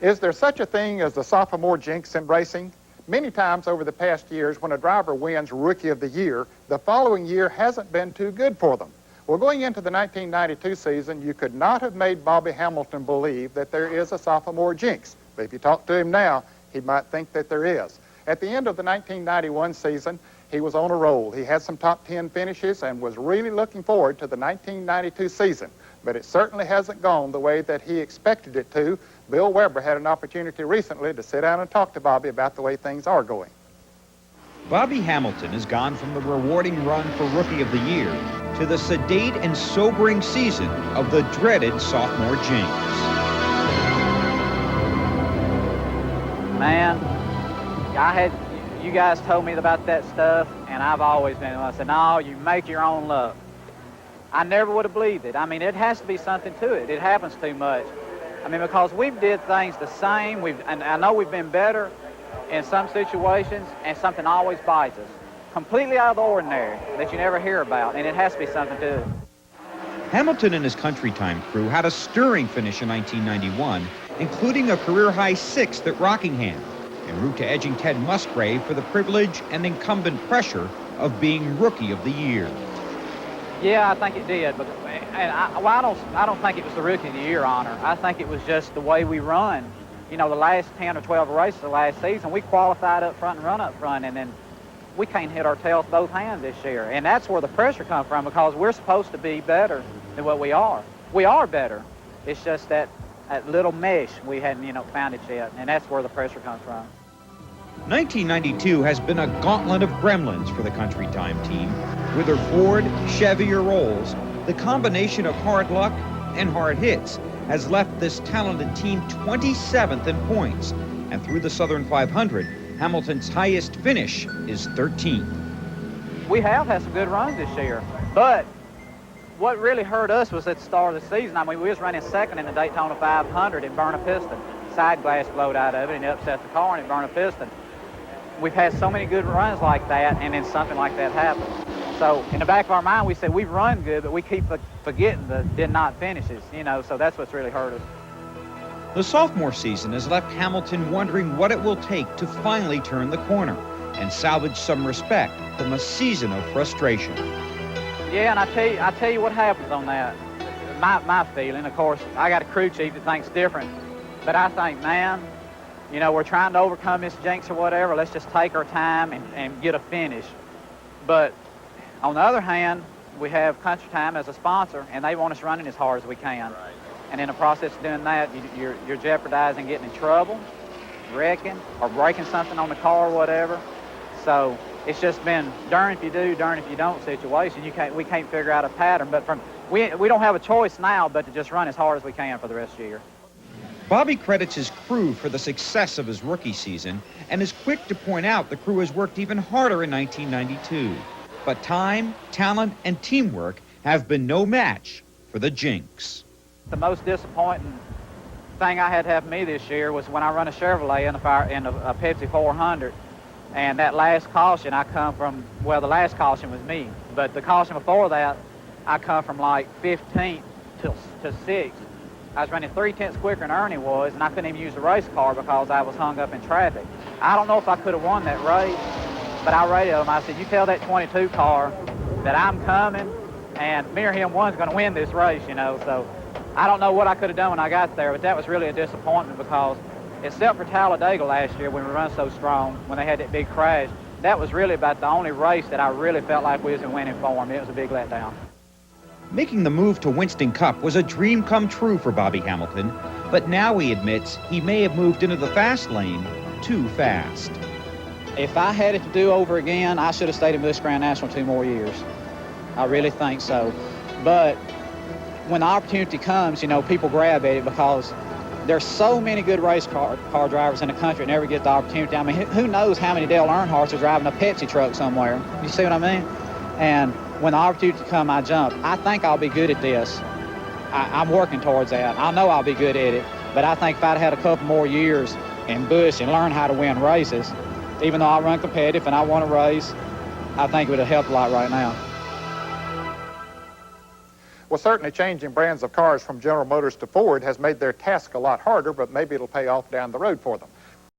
Is there such a thing as the sophomore jinx in racing? Many times over the past years, when a driver wins Rookie of the Year, the following year hasn't been too good for them. Well, going into the 1992 season, you could not have made Bobby Hamilton believe that there is a sophomore jinx. But if you talk to him now, he might think that there is. At the end of the 1991 season, he was on a roll. He had some top 10 finishes and was really looking forward to the 1992 season. But it certainly hasn't gone the way that he expected it to. Bill Weber had an opportunity recently to sit down and talk to Bobby about the way things are going. Bobby Hamilton has gone from the rewarding run for Rookie of the Year to the sedate and sobering season of the dreaded sophomore jinx. Man, you guys told me about that stuff, and I've always been, I said, no, you make your own luck. I never would have believed it. I mean, it has to be something to it. It happens too much. I mean, because we've did things the same, and I know we've been better in some situations, and something always bites us. Completely out of the ordinary that you never hear about, and it has to be something to it. Hamilton and his Country Time crew had a stirring finish in 1991, including a career-high 6th at Rockingham, en route to edging Ted Musgrave for the privilege and incumbent pressure of being Rookie of the Year. Yeah, I think it did, but I don't think it was the Rookie of the Year honor. I think it was just the way we run. You know, the last 10 or 12 races of last season, we qualified up front and run up front, and then we can't hit our tails both hands this year. And that's where the pressure comes from, because we're supposed to be better than what we are. We are better. It's just that little mesh we hadn't, found it yet, and that's where the pressure comes from. 1992 has been a gauntlet of gremlins for the Country Time team. Whether Ford, Chevy, or Rolls, the combination of hard luck and hard hits has left this talented team 27th in points. And through the Southern 500, Hamilton's highest finish is 13th. We have had some good runs this year, but what really hurt us was at the start of the season. I mean, we was running second in the Daytona 500 and burned a piston. Side glass blowed out of it and it upset the car and it burned a piston. We've had so many good runs like that, and then something like that happened. So in the back of our mind, we said we've run good, but we keep forgetting the did not finishes, so that's what's really hurt us. The sophomore season has left Hamilton wondering what it will take to finally turn the corner and salvage some respect from a season of frustration. Yeah, and I tell you what happens on that. My feeling, of course, I got a crew chief that thinks different, but I think, man, we're trying to overcome this jinx or whatever. Let's just take our time and get a finish. But on the other hand, we have Country Time as a sponsor, and they want us running as hard as we can. Right. And in the process of doing that, you're jeopardizing getting in trouble, wrecking, or breaking something on the car or whatever. So it's just been darn if you do, darn if you don't situation. We can't figure out a pattern. But we don't have a choice now but to just run as hard as we can for the rest of the year. Bobby credits his crew for the success of his rookie season and is quick to point out the crew has worked even harder in 1992. But time, talent, and teamwork have been no match for the jinx. The most disappointing thing I had to happen to me this year was when I run a Chevrolet in a Pepsi 400, and that last caution I come from, well, the last caution was me, but the caution before that, I come from like 15th to 6th. I was running 3/10 quicker than Ernie was, and I couldn't even use the race car because I was hung up in traffic. I don't know if I could have won that race, but I radioed him. I said, you tell that 22 car that I'm coming, and me or him, one's going to win this race, So I don't know what I could have done when I got there, but that was really a disappointment because except for Talladega last year when we run so strong, when they had that big crash, that was really about the only race that I really felt like we was in winning form. It was a big letdown. Making the move to Winston Cup was a dream come true for Bobby Hamilton, but now he admits he may have moved into the fast lane too fast. If I had it to do over again, I should have stayed in Busch Grand National 2 more years. I really think so. But when the opportunity comes, people grab at it because there's so many good race car drivers in the country that never get the opportunity. I mean, who knows how many Dale Earnhardts are driving a Pepsi truck somewhere. You see what I mean? And when the opportunity comes, I jump. I think I'll be good at this. I'm working towards that. I know I'll be good at it. But I think if I'd had a couple more years in Busch and learned how to win races, even though I run competitive and I want to race, I think it would have helped a lot right now. Well, certainly changing brands of cars from General Motors to Ford has made their task a lot harder, but maybe it'll pay off down the road for them.